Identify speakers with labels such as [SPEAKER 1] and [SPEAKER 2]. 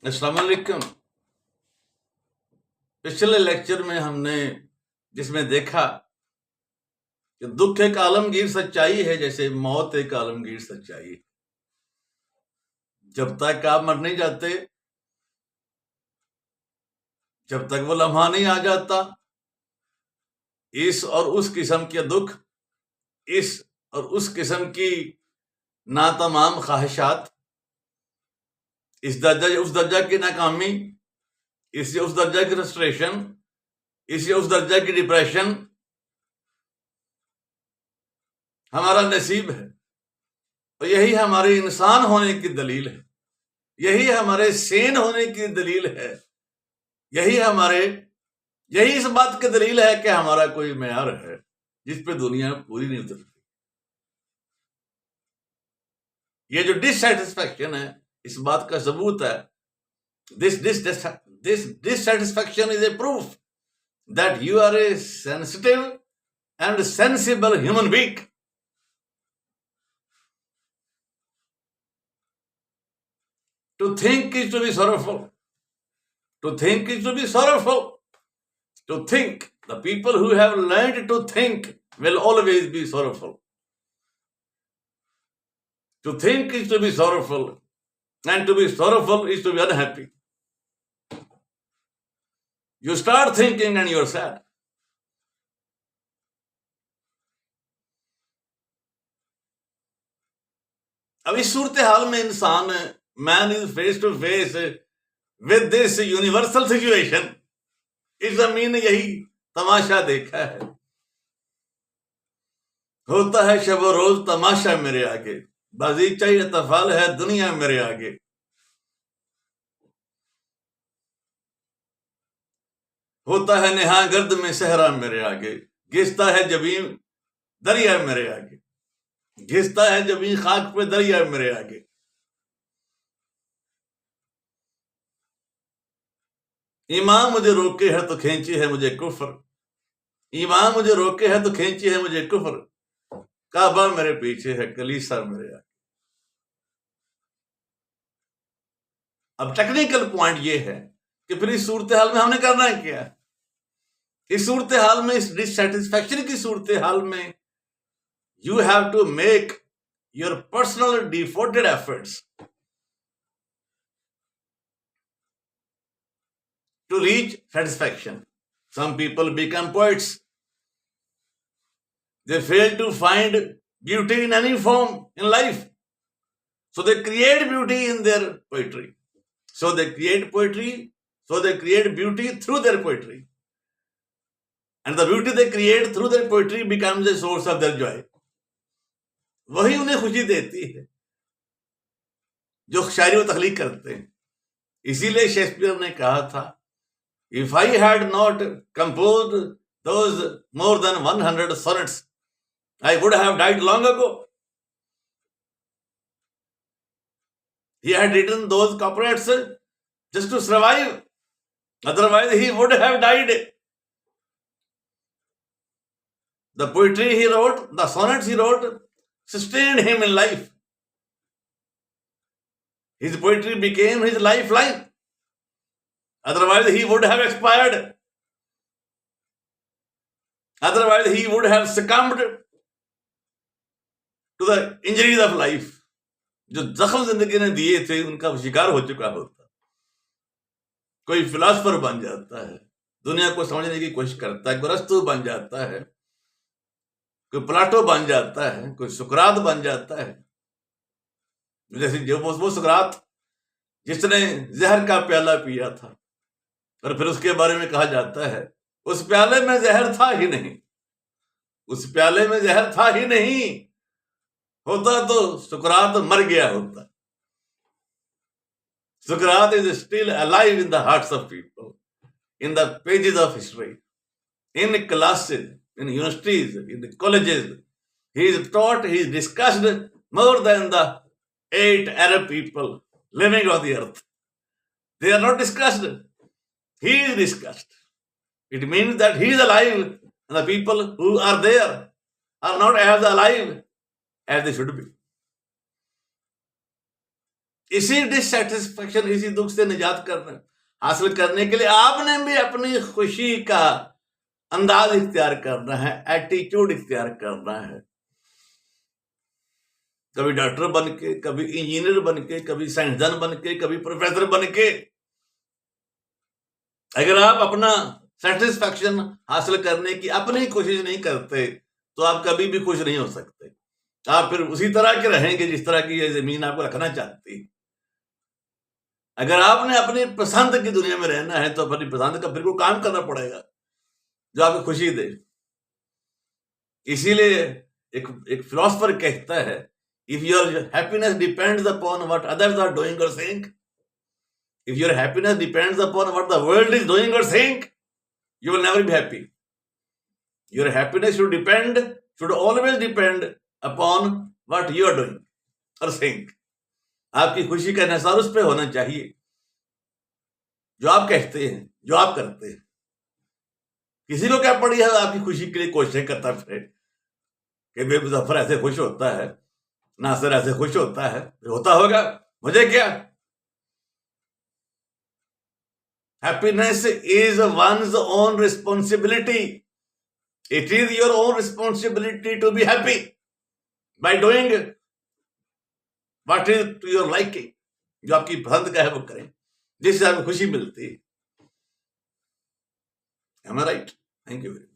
[SPEAKER 1] अस्सलाम वालेकुम। पिछले लेक्चर में हमने जिसमें देखा कि दुख एक आलमगीर सच्चाई है, जैसे मौत एक आलमगीर सच्चाई है। जब तक आप मर नहीं जाते, जब तक वो लम्हा नहीं आ जाता, इस और उस किस्म के दुख, इस और उस किस्म की नातमाम ख्वाहिशात, इस दर्जा उस दर्जा की नाकामी, इस उस दर्जा की फ्रस्ट्रेशन, इस उस दर्जा की डिप्रेशन हमारा नसीब है। और यही हमारे इंसान होने की दलील है, यही हमारे सेन होने की दलील है, यही इस बात की दलील है कि हमारा कोई मेयार है जिस पे दुनिया पूरी नहीं उतरती। ये जो डिससेटिस्फैक्शन है, इस बात का सबूत है। This dissatisfaction is a proof that you are a sensitive and sensible human being. To think is to be sorrowful. To think is to be sorrowful. To think. The people who have learned to think will always be sorrowful. To think is to be sorrowful. And to be sorrowful is to be unhappy. You start thinking and you're sad. अब इस सूरत हाल में इंसान, man is face to face with this universal situation. इस जमीन ने यही तमाशा देखा है। होता है शब रोज तमाशा मेरे आगे, बाजीचा ये तफाल है दुनिया मेरे आगे। होता है नेहा गर्द में सहरा मेरे आगे, घिसता है जबीन दरिया मेरे आगे, घिसता है जबीन खाक पे दरिया मेरे आगे। ईमान मुझे रोके है तो खींची है मुझे कुफर, ईमान मुझे रोके है तो खींची है मुझे कुफर, काबा मेरे पीछे है कलीसा मेरे आगे। अब टेक्निकल पॉइंट ये है कि फिर इस सूरत हाल में हमने करना है क्या? इस सूरत हाल में, इस डिससेटिस्फैक्शन की सूरत हाल में, you have to make your personal devoted efforts to reach satisfaction. Some people become poets. They fail to find beauty in any form in life. So they create beauty in their poetry. So they create beauty through their poetry. And the beauty they create through their poetry becomes a source of their joy. वही उन्हें खुशी देती है जो शायरी व तख्लीक करते हैं। इसीलिए शेक्सपियर ने कहा था, if I had not composed those more than 100 sonnets, I would have died long ago. He had written those couplets just to survive. Otherwise, he would have died. The poetry he wrote, the sonnets he wrote, sustained him in life. His poetry became his lifeline. Otherwise, he would have expired. Otherwise, he would have succumbed to the injuries of life. जो जख्म जिंदगी ने दिए थे उनका शिकार हो चुका होता। कोई फिलासफर बन जाता है, दुनिया को समझने की कोशिश करता है, कोई अरस्तु बन जाता है, कोई प्लाटो बन जाता है, कोई सुकरात बन जाता है। जैसे जो वो सुकरात जिसने जहर का प्याला पिया था और फिर उसके बारे में कहा जाता है उस प्याले में जहर था ही नहीं, उस प्याले में जहर था ही नहीं, होता तो सुकरात मर गया होता। Socrates is still alive in the hearts of people, in the pages of history, in classes, in universities, in the colleges. He is taught, he is discussed more than the 8 Arab people living on the earth. They are not discussed. He is discussed. It means that he is alive and the people who are there are not as alive as they should be. इसी dissatisfaction, इसी दुख से निजात हासिल करने के लिए आपने भी अपनी खुशी का अंदाज इख्तियार करना है, एटीट्यूड इख्तियार करना है। कभी डॉक्टर बन के, कभी इंजीनियर बन के, कभी साइंसदान बन के, कभी प्रोफेसर बन के, अगर आप अपना सेटिस्फैक्शन हासिल करने की अपनी कोशिश नहीं करते तो आप कभी भी खुश नहीं हो सकते। आप फिर उसी तरह के रहेंगे जिस तरह की ये जमीन आपको रखना चाहती। अगर आपने अपनी पसंद की दुनिया में रहना है तो अपनी पसंद का बिल्कुल काम करना पड़ेगा जो आपको खुशी दे। इसीलिए एक फिलोसफर कहता है, if your happiness depends upon what others are doing और saying, if your happiness depends upon what the world is doing or saying, you will never be happy. Your happiness should always depend upon what you are doing or saying. आपकी खुशी का इंहसार उस पर होना चाहिए जो आप कहते हैं, जो आप करते हैं। किसी को क्या पड़ी है आपकी खुशी के लिए कोशिशें करता फिरे कि बेमुजफ्फर ऐसे खुश होता है, नासिर ऐसे खुश होता है, होता होगा, मुझे क्या। Happiness is one's own responsibility. It is your own responsibility to be happy by doing what is to your liking. जो आपकी पसंद का है वो करें, जिससे आपको खुशी मिलती है। Am I right? Thank you very much.